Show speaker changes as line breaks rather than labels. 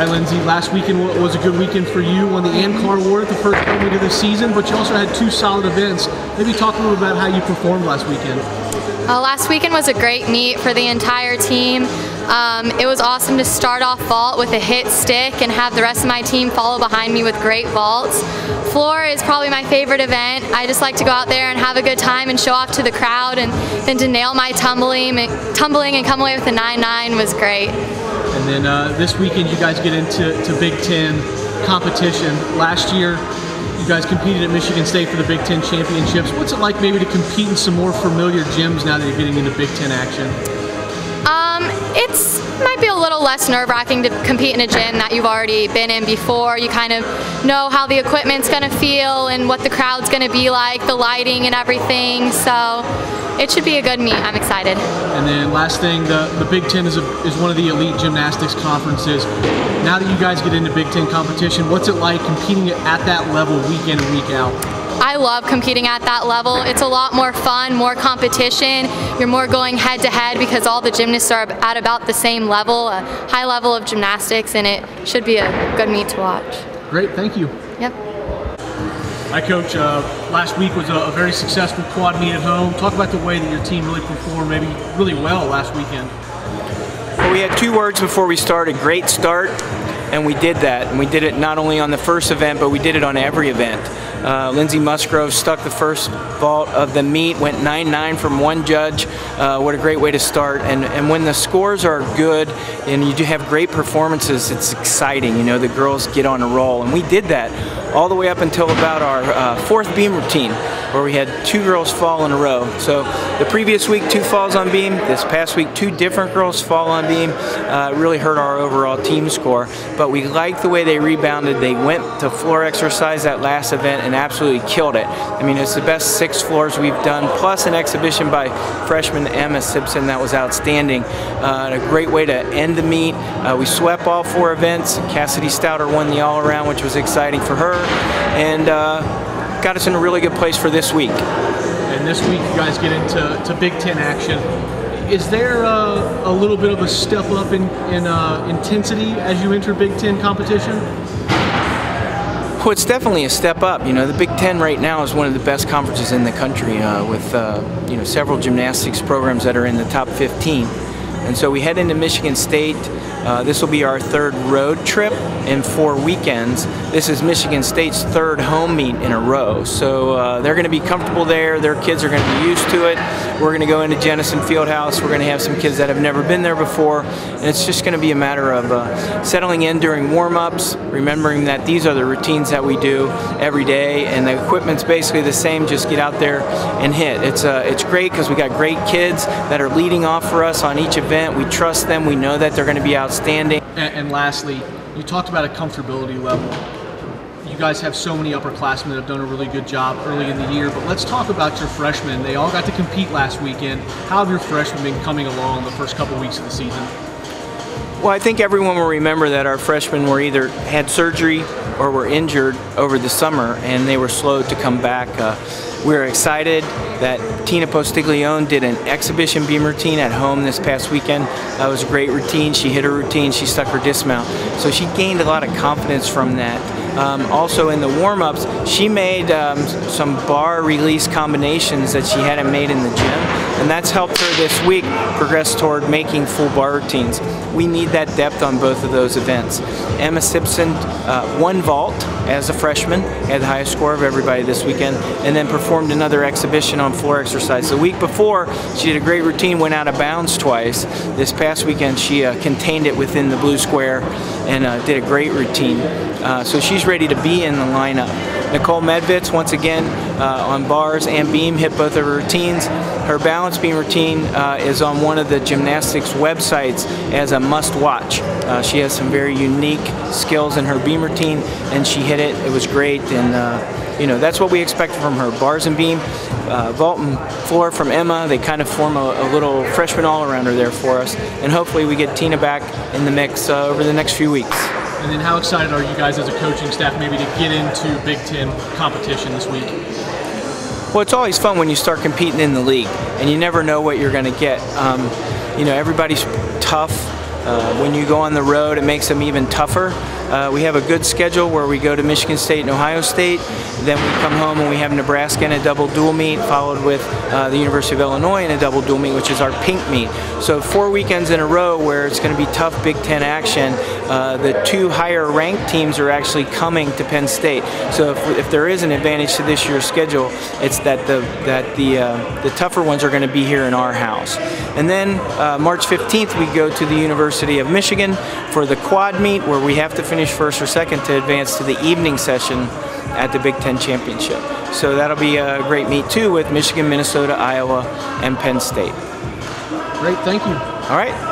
All right, Lindsay, last weekend was a good weekend for you. Won the ANCAR award at the first home week of the season, but you also had 2 solid events. Maybe talk a little about how you performed last weekend.
Last weekend was a great meet for the entire team. It was awesome to start off vault with a hit stick and have the rest of my team follow behind me with great vaults. Floor is probably my favorite event. I just like to go out there and have a good time and show off to the crowd, and then to nail my tumbling and come away with a 9.9 was great.
And then this weekend you guys get into Big Ten competition. Last year you guys competed at Michigan State for the Big Ten championships. What's it like maybe to compete in some more familiar gyms now that you're getting into Big Ten action?
It might be a little less nerve-wracking to compete in a gym that you've already been in before. You kind of know how the equipment's going to feel and what the crowd's going to be like, the lighting and everything, so it should be a good meet. I'm excited.
And then last thing, the Big Ten is one of the elite gymnastics conferences. Now that you guys get into Big Ten competition, what's it like competing at that level week in and week out?
I love competing at that level. It's a lot more fun, more competition. You're more going head to head because all the gymnasts are at about the same level, a high level of gymnastics, and it should be a good meet to watch.
Great, thank you.
Yep.
Hi Coach, last week was a very successful quad meet at home. Talk about the way that your team really performed, maybe really well last weekend.
Well, we had 2 words before we started: great start, and we did that. And we did it not only on the first event, but we did it on every event. Lindsay Musgrove stuck the first vault of the meet, went 9.9 from one judge. What a great way to start. And when the scores are good and you do have great performances, it's exciting. You know, the girls get on a roll. And we did that all the way up until about our 4th beam routine, where we had 2 girls fall in a row. So the previous week, 2 falls on beam. This past week, 2 different girls fall on beam. It really hurt our overall team score. But we liked the way they rebounded. They went to floor exercise that last event and absolutely killed it. I mean, it's the best 6 floors we've done, plus an exhibition by freshman Emma Simpson that was outstanding. A great way to end the meet. We swept all 4 events. Cassidy Stouter won the all-around, which was exciting for her, and got us in a really good place for this week.
And this week you guys get into Big Ten action. Is there a little bit of a step up in intensity as you enter Big Ten competition?
Well, it's definitely a step up. You know, the Big Ten right now is one of the best conferences in the country with you know, several gymnastics programs that are in the top 15. And so we head into Michigan State. This will be our 3rd road trip in 4 weekends. This is Michigan State's 3rd home meet in a row. So they're going to be comfortable there. Their kids are going to be used to it. We're going to go into Jennison Fieldhouse. We're going to have some kids that have never been there before. And it's just going to be a matter of settling in during warm-ups, remembering that these are the routines that we do every day, and the equipment's basically the same. Just get out there and hit. It's great because we got great kids that are leading off for us on each event. We trust them. We know that they're going to be outstanding.
And lastly, you talked about a comfortability level. You guys have so many upperclassmen that have done a really good job early in the year, but let's talk about your freshmen. They all got to compete last weekend. How have your freshmen been coming along the first couple weeks of the season?
Well, I think everyone will remember that our freshmen were either had surgery or were injured over the summer, and they were slow to come back. We're excited that Tina Postiglione did an exhibition beam routine at home this past weekend. It was a great routine. She hit her routine. She stuck her dismount. So she gained a lot of confidence from that. Also in the warm-ups, she made some bar release combinations that she hadn't made in the gym, and that's helped her this week progress toward making full bar routines. We need that depth on both of those events. Emma Simpson won vault as a freshman, had the highest score of everybody this weekend, and then performed another exhibition on floor exercise. The week before, she did a great routine, went out of bounds twice. This past weekend, she contained it within the blue square and did a great routine. So she's ready to be in the lineup. Nicole Medvitz, once again, on bars and beam, hit both of her routines. Her balance beam routine is on one of the gymnastics websites as a must-watch. She has some very unique skills in her beam routine, and she hit it. It was great, and you know, that's what we expect from her. Bars and beam, vault and floor from Emma. They kind of form a little freshman all-arounder there for us, and hopefully we get Tina back in the mix over the next few weeks.
And then how excited are you guys as a coaching staff maybe to get into Big Ten competition this week?
Well, it's always fun when you start competing in the league, and you never know what you're going to get. You know, everybody's tough. When you go on the road, it makes them even tougher. We have a good schedule where we go to Michigan State and Ohio State. Then we come home and we have Nebraska in a double dual meet, followed with the University of Illinois in a double dual meet, which is our pink meet. So 4 weekends in a row where it's going to be tough Big Ten action. The 2 higher ranked teams are actually coming to Penn State. So if there is an advantage to this year's schedule, it's that the tougher ones are going to be here in our house. And then March 15th we go to the University of Michigan for the quad meet, where we have to finish first or second to advance to the evening session at the Big Ten Championship. So that'll be a great meet too, with Michigan, Minnesota, Iowa, and Penn State.
Great, thank you.
All right.